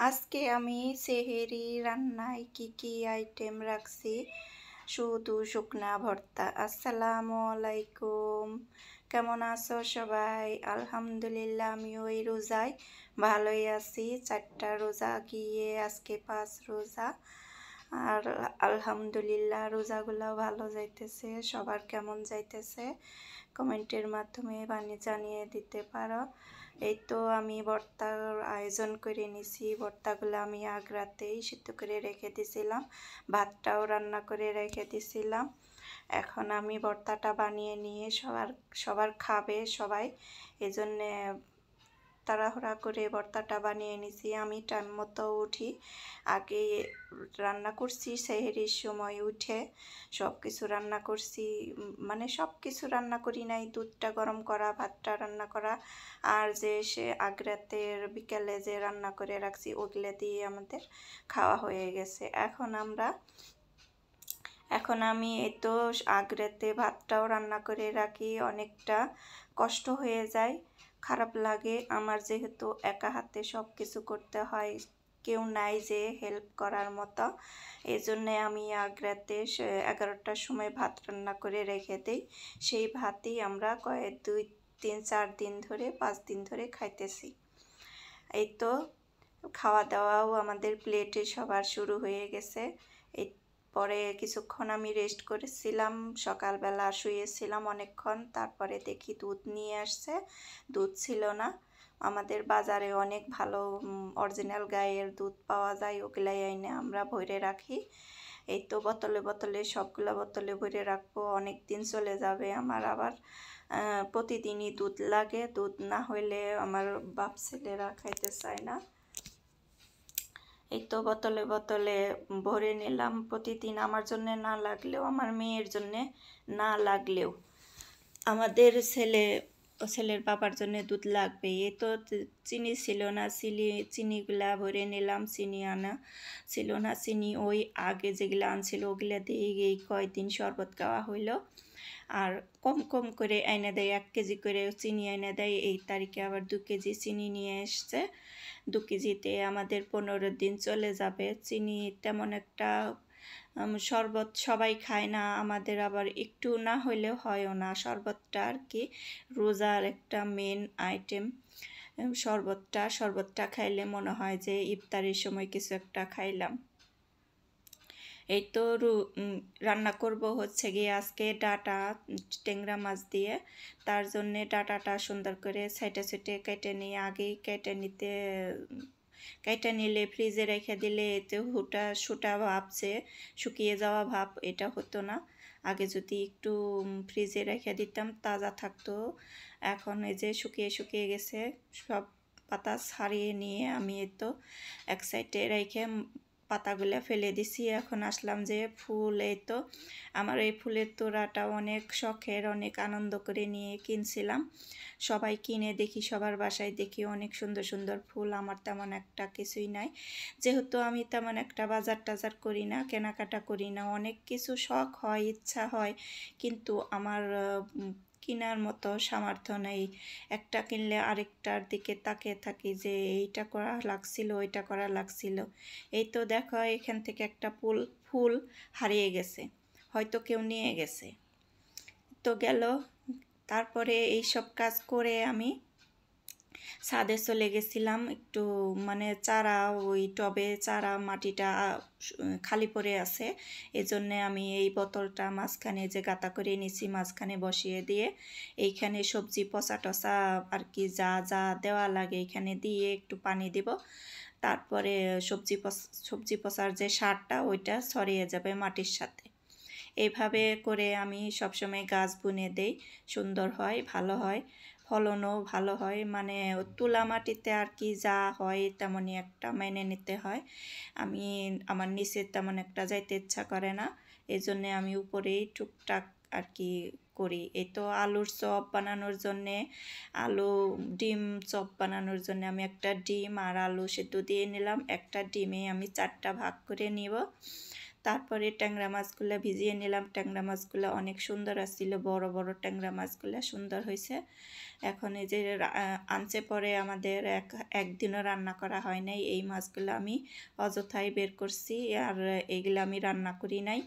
আজকে আমি সেহেরি রান্নায় কি আইটেম রাখছি, শুধু শুকনা ভর্তা। আসসালামু আলাইকুম, কেমন আছো সবাই? আলহামদুলিল্লাহ, আমি ওই রোজায় ভালোই আছি। 4টা রোজা গিয়ে আজকে 5 রোজা। আর আলহামদুলিল্লাহ রোজাগুলো ভালো যাইতেছে। সবার কেমন যাইতেছে কমেন্টের মাধ্যমে জানিয়ে দিতে পারো। এই তো আমি ভর্তার আয়োজন করে নিছি। ভর্তাগুলো আমি আগ রাতেই সিদ্ধ করে রেখে দিছিলাম, ভাতটাও রান্না করে রেখে দিছিলাম। এখন আমি ভর্তাটা বানিয়ে নিয়ে সবার খাবে সবাই, এজন্যে তাড়াহুড়া করে ভর্তাটা বানিয়ে নিছি। আমি টাইম মতো উঠি, আগে রান্না করছি সেহরির সময় উঠে সব কিছু রান্না করছি। মানে সব কিছু রান্না করি নাই, দুধটা গরম করা, ভাতটা রান্না করা, আর যে সে আগ্রাতের বিকেলে যে রান্না করে রাখছি ওগুলো দিয়ে আমাদের খাওয়া হয়ে গেছে। এখন আমি এই তো আগ্রাতে ভাতটাও রান্না করে রাখি। অনেকটা কষ্ট হয়ে যায়, খারাপ লাগে আমার, যেহেতু একা হাতে সব কিছু করতে হয়, কেউ নাই যে হেল্প করার মতো। এই জন্যে আমি আগ্রাতে 11টার সময় ভাত রান্না করে রেখে দিই। সেই ভাতই আমরা 2, 3, 4 দিন ধরে 5 দিন ধরে খাইতেছি। এই তো খাওয়া দাওয়াও আমাদের প্লেটে সবার শুরু হয়ে গেছে। এই পরে কিছুক্ষণ আমি রেস্ট করেছিলাম, সকালবেলা শুয়েছিলাম অনেকক্ষণ, তারপরে দেখি দুধ নিয়ে আসছে। দুধ ছিল না, আমাদের বাজারে অনেক ভালো অরিজিনাল গাইয়ের দুধ পাওয়া যায়, ওগুলাই এনে আমরা ভরে রাখি। এই তো বোতলে সবগুলো বোতলে ভরে রাখবো, অনেক দিন চলে যাবে আমার। আবার প্রতিদিনই দুধ লাগে, দুধ না হইলে আমার বাপ ছেলেরা খাইতে চায় না। এই তো বোতলে ভরে নিলাম। প্রতিদিন আমার জন্য না লাগলেও, আমার মেয়ের জন্য না লাগলেও, আমাদের ছেলের বাবার জন্য দুধ লাগবে। এই তো চিনি ছিল না, চিনিগুলা ভরে নিলাম। চিনি আনা ছিল না, চিনি ওই আগে যেগুলো আনছিল ওগুলা দিয়ে এই কয়দিন শরবত খাওয়া হইলো। আর কম করে এনে দেয়, 1 কেজি করে চিনি এনে দেয়। এই তারিখে আবার 2 কেজি চিনি নিয়ে এসছে। 2 কেজিতে আমাদের 15 দিন চলে যাবে। চিনি তেমন একটা শরবত সবাই খায় না, আমাদের আবার একটু না হইলেও হয়ও না। শরবতটা আর কি রোজার একটা মেন আইটেম। শরবতটা খাইলে মনে হয় যে ইফতারের সময় কিছু একটা খাইলাম। এই তো রান্না করব হচ্ছে গিয়ে আজকে ডাটা, ট্যাংরা মাছ দিয়ে। তার জন্যে ডাটাটা সুন্দর করে সাইটে কেটে নিয়ে, আগেই কেটে নিলে ফ্রিজে রেখে দিলে এতে শুটা ভাব, শুকিয়ে যাওয়া ভাব এটা হতো না। আগে যদি একটু ফ্রিজে রেখে দিতাম তাজা থাকতো। এখন এই যে শুকিয়ে গেছে, সব পাতা ছাড়িয়ে নিয়ে আমি তো এক সাইডে রেখে পাতাগুলো ফেলে দিছি। এখন আসলাম যে ফুল, এই তো আমার এই ফুলের তোড়াটা অনেক শখের, অনেক আনন্দ করে নিয়ে কিনছিলাম। সবাই কিনে দেখি, সবার বাসায় দেখি অনেক সুন্দর সুন্দর ফুল। আমার তেমন একটা কিছুই নাই, যেহেতু আমি তেমন একটা বাজার টাজার করি না, কেনাকাটা করি না। অনেক কিছু শখ হয়, ইচ্ছা হয়, কিন্তু আমার কেনার মতো সামর্থ্য নেই। একটা কিনলে আরেকটার দিকে তাকিয়ে থাকি যে এইটা করা লাগছিল, ওইটা করা লাগছিল। এই তো দেখো এখান থেকে একটা ফুল হারিয়ে গেছে, হয়তো কেউ নিয়ে গেছে। তো গেল। তারপরে এই সব কাজ করে আমি ছাদে চলে গেছিলাম একটু, মানে চারা, ওই টবে চারা মাটিটা খালি পড়ে আছে, এজন্যে আমি এই বোতলটা মাঝখানে যে গাঁথা করে নিছি মাঝখানে বসিয়ে দিয়ে এইখানে সবজি পচা টচা আর কি যা যা দেওয়া লাগে এখানে দিয়ে একটু পানি দিব। তারপরে সবজি পচার যে সারটা ওইটা ছড়িয়ে যাবে মাটির সাথে। এইভাবে করে আমি সবসময় গাছ বুনে দেই, সুন্দর হয়, ভালো হয়, ফলনও ভালো হয়। মানে তুলা মাটিতে আর কি যা হয় তেমনই একটা মেনে নিতে হয়। আমার নিচে তেমন একটা যাইতে ইচ্ছা করে না, এই জন্যে আমি উপরেই টুকটাক আর কি করি। এই তো আলুর চপ বানানোর জন্যে, ডিম চপ বানানোর জন্য আমি একটা ডিম আর আলু সেদ্ধ দিয়ে নিলাম। একটা ডিমে আমি 4টা ভাগ করে নিব। তারপরে ট্যাংরা মাছগুলো ভিজিয়ে নিলাম। ট্যাংরা মাছগুলো অনেক সুন্দর আসছিল, বড় বড় ট্যাংরা মাছগুলো সুন্দর হয়েছে। এখন এই যে আনছে পরে আমাদের একদিনও রান্না করা হয় নাই। এই মাছগুলো আমি অযথাই বের করছি, আর এইগুলো আমি রান্না করি নাই।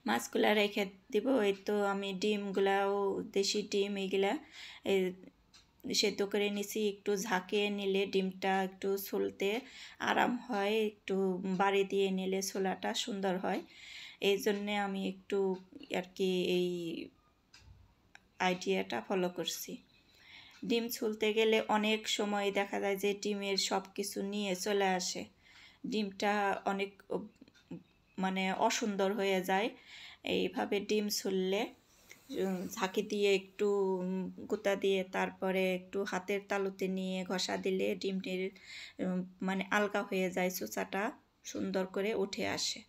মাছগুলা রেখে দিব। এই তো আমি ডিমগুলাও, দেশি ডিম এইগুলা সেদ্ধ করে নিছি। একটু ঝাঁকিয়ে নিলে ডিমটা একটু ছুলতে আরাম হয়, একটু বাড়ি দিয়ে নিলে ছোলাটা সুন্দর হয়। এই জন্যে আমি একটু আর কি এই আইডিয়াটা ফলো করছি। ডিম ছুলতে গেলে অনেক সময় দেখা যায় যে ডিমের সব কিছু নিয়ে চলে আসে, ডিমটা অনেক মানে অসুন্দর হয়ে যায়। এইভাবে ডিম ছুললে ঝাঁকি দিয়ে একটু গুঁতা দিয়ে তারপরে একটু হাতের তালুতে নিয়ে ঘষা দিলে ডিমটির মানে আলগা হয়ে যায়, চোচাটা সুন্দর করে উঠে আসে।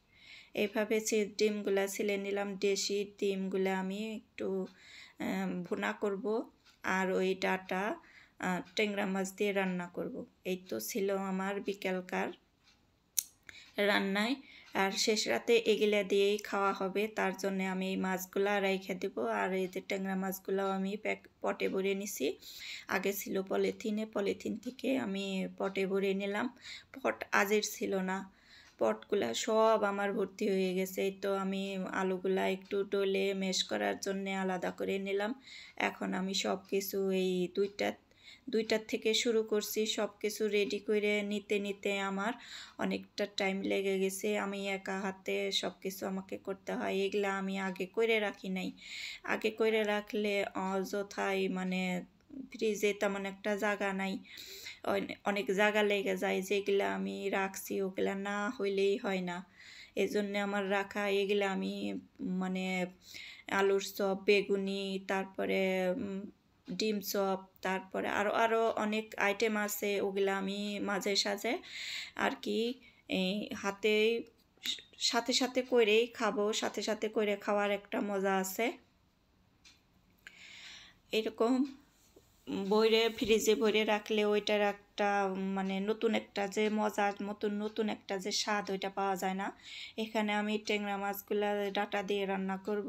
এইভাবে ডিমগুলা ছিলে নিলাম। দেশি ডিমগুলা আমি একটু ভুনা করব, আর ওই ডাটা ট্যাংরা মাছ দিয়ে রান্না করব। এই তো ছিল আমার বিকেলকার রান্নায়। আর শেষ রাতে এগুলা দিয়েই খাওয়া হবে, তার জন্য আমি এই মাছগুলা রেখে দেব। আর এই যে ট্যাংরা মাছগুলাও আমি পটে ভরে নিছি। আগে ছিল পলিথিনে, পলিথিন থেকে আমি পটে ভরে নিলাম। পট আজের ছিল না, পটগুলা সব আমার ভর্তি হয়ে গেছে। তো আমি আলুগুলা একটু ডলে ম্যাশ করার জন্য আলাদা করে নিলাম। এখন আমি সব কিছু এই দুইটার থেকে শুরু করছি, সব কিছু রেডি করে নিতে নিতে আমার অনেকটা টাইম লেগে গেছে। আমি একা হাতে সব কিছু আমাকে করতে হয়। এগুলা আমি আগে করে রাখি নাই। আগে করে রাখলে অযথাই মানে ফ্রিজে তেমন একটা জায়গা নাই, অনেক জায়গা লেগে যায়। যেগুলা আমি রাখছি ওগুলা না হইলেই হয় না, এজন্য আমার রাখা। এগুলা আমি মানে আলুর চপ, বেগুনি, তারপরে ডিম চপ, তারপরে আরও অনেক আইটেম আছে, ওগুলা আমি মাঝে সাঝে আর কি এই হাতে সাথে সাথে করেই খাবো। সাথে সাথে করে খাওয়ার একটা মজা আছে। এরকম বইরে ফ্রিজে ভরে রাখলে ওইটার একটা মানে নতুন একটা যে মজার মতন নতুন একটা যে স্বাদ ওইটা পাওয়া যায় না। এখানে আমি ট্যাংরা মাছগুলা ডাটা দিয়ে রান্না করব,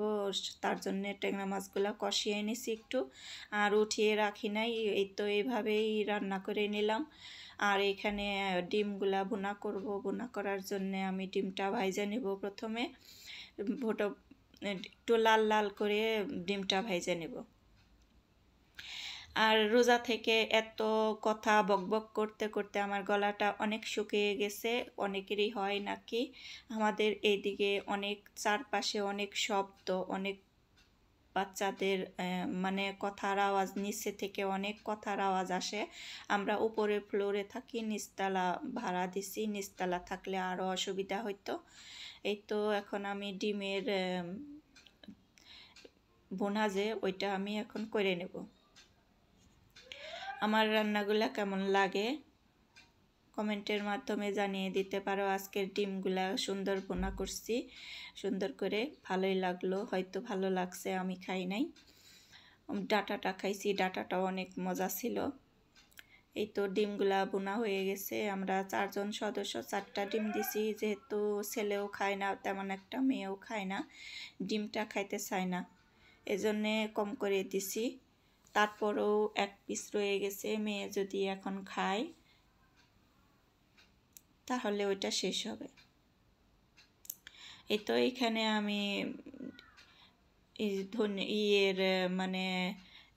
তার জন্য ট্যাংরা মাছগুলা কষিয়ে নিছি একটু, আর উঠিয়ে রাখি নাই। এই তো এইভাবেই রান্না করে নিলাম। আর এখানে ডিমগুলা ভুনা করব। ভুনা করার জন্য আমি ডিমটা ভাইজা নেব প্রথমে, একটু লাল লাল করে ডিমটা ভাইজা নেব। আর রোজা থেকে এত কথা বকবক করতে করতে আমার গলাটা অনেক শুকিয়ে গেছে। অনেকেরই হয় নাকি, আমাদের এইদিকে অনেক চারপাশে অনেক শব্দ, অনেক বাচ্চাদের মানে কথার আওয়াজ, নিচে থেকে অনেক কথার আওয়াজ আসে। আমরা উপরের ফ্লোরে থাকি, নিচতলা ভাড়া দিছি, নিচতলা থাকলে আরও অসুবিধা হইতো। এই তো এখন আমি ডিমের বোনা যে ওইটা আমি এখন করে নেব। আমার রান্নাগুলা কেমন লাগে কমেন্টের মাধ্যমে জানিয়ে দিতে পারো। আজকের ডিমগুলা সুন্দর ভুনা করছি, সুন্দর করে, ভালোই লাগলো, হয়তো ভালো লাগছে, আমি খাই নাই। ডাটাটা খাইছি, ডাটাটাও অনেক মজা ছিল। এই তো ডিমগুলা ভুনা হয়ে গেছে। আমরা 4 জন সদস্য 4টা ডিম দিছি, যেহেতু ছেলেও খায় না তেমন একটা, মেয়েও খায় না, ডিমটা খাইতে চায় না, এজন্যে কম করে দিছি। তারপরেও 1 পিস রয়ে গেছে। মেয়ে যদি এখন খায় তাহলে ওইটা শেষ হবে। এই তো এখানে আমি মানে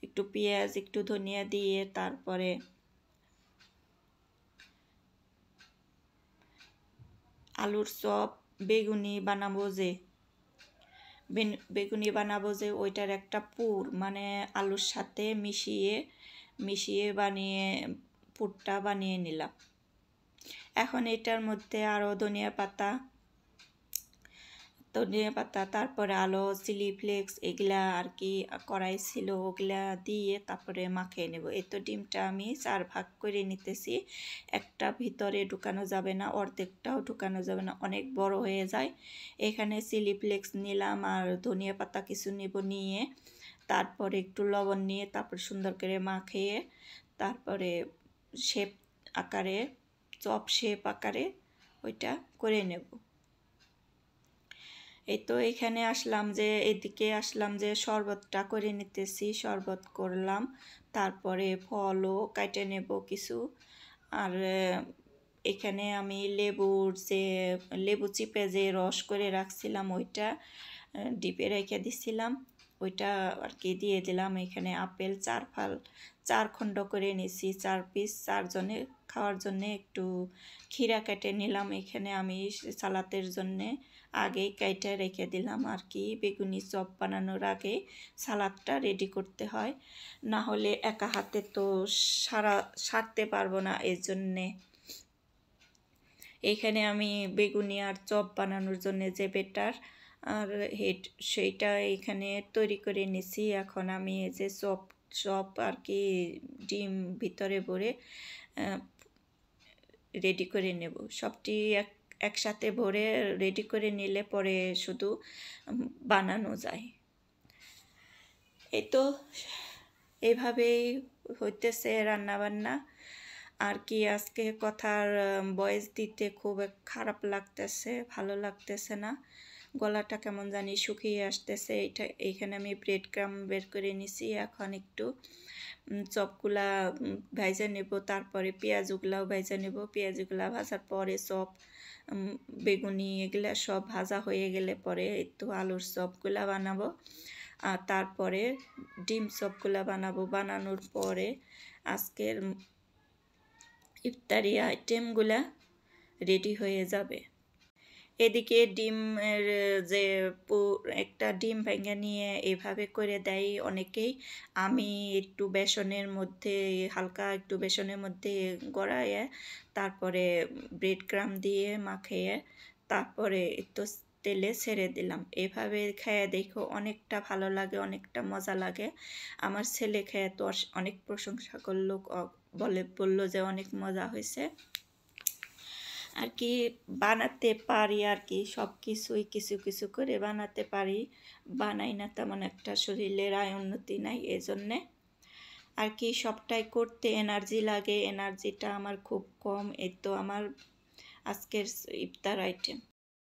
একটু পেঁয়াজ, একটু ধনিয়া দিয়ে তারপরে আলুর চপ, বেগুনি বানাবো যে ওইটার একটা পুর মানে আলুর সাথে মিশিয়ে বানিয়ে পুরটা বানিয়ে নিলাম। এখন এটার মধ্যে আরও ধনিয়া পাতা, তারপরে আলো, চিলি ফ্লেক্স এগুলা আর কি কড়াই ছিল, ওগুলা দিয়ে তারপরে মাখিয়ে নেব। এই তো ডিমটা আমি 4 ভাগ করে নিতেছি। একটা ভিতরে ঢুকানো যাবে না, অর্ধেকটাও ঢুকানো যাবে না, অনেক বড় হয়ে যায়। এখানে চিলি ফ্লেক্স নিলাম আর ধনিয়া পাতা কিছু নিব, নিয়ে তারপরে একটু লবণ নিয়ে তারপর সুন্দর করে মাখিয়ে তারপরে চপ শেপ আকারে ওইটা করে নেব। এই তো এখানে আসলাম যে এদিকে আসলাম যে শরবতটা করে নিতেছি, শরবত করলাম, তারপরে ফলও কাটে নেব কিছু। আর এখানে আমি লেবু চিপে যে রস করে রাখছিলাম ওইটা ডিপে রেখে দিছিলাম, ওইটা আর কি দিয়ে দিলাম। এখানে আপেল 4 খণ্ড করে নিছি, 4 পিস, 4 জনে খাওয়ার জন্যে। একটু ক্ষীরা কেটে নিলাম, এখানে আমি সালাতের জন্যে আগেই কেটে রেখে দিলাম আর কি। বেগুনি চপ বানানোর আগে সালাদটা রেডি করতে হয়, না হলে একা হাতে তো সারতে পারবো না, এর জন্যে। এইখানে আমি বেগুনি আর চপ বানানোর জন্য যে বেটার আর সেইটা এখানে তৈরি করে নিছি। এখন আমি এই যে চপ আর কি ডিম ভিতরে ভরে রেডি করে নেব। সবটি একসাথে ভরে রেডি করে নিলে পরে শুধু বানানো যায়। এই তো এইভাবেই হইতেছে রান্নাবান্না আর কি। আজকে কথার ভয়েস দিতে খুব খারাপ লাগতেছে, ভালো লাগতেছে না, গলাটা কেমন জানি শুকিয়ে আসতেছে। এইখানে আমি ব্রেড ক্রাম্ব বের করে নিছি। এখন একটু চপগুলা ভাজা নেব, তারপরে পেঁয়াজগুলাও ভাজা নেব। পেঁয়াজগুলা ভাজার পরে চপ, বেগুনি এগুলা সব ভাজা হয়ে গেলে পরে একটু আলুর চপগুলা বানাবো, আর তারপরে ডিম চপগুলা বানাবো। বানানোর পরে আজকের ইফতারি আইটেমগুলা রেডি হয়ে যাবে। এদিকে ডিমের যে একটা ডিম ভেঙে নিয়ে এভাবে করে দেয় অনেকেই। আমি একটু বেসনের মধ্যে হালকা একটু বেসনের মধ্যে গড়াইয়ে তারপরে ব্রেড ক্রাম্ব দিয়ে মাখিয়ে তারপরে একটু তেলে ছেড়ে দিলাম। এভাবে খেয়ে দেখো, অনেকটা ভালো লাগে, অনেকটা মজা লাগে। আমার ছেলে খেয়ে তো অনেক প্রশংসা করলো, বললো যে অনেক মজা হয়েছে আর কি। বানাতে পারি আর কি, সব কিছুই কিছু কিছু করে বানাতে পারি। বানাই না তেমন একটা, শরীরের উন্নতি নাই, এজন্যে আর কি। সবটাই করতে এনার্জি লাগে, এনার্জিটা আমার খুব কম। এই তো আমার আজকের ইফতার আইটেম।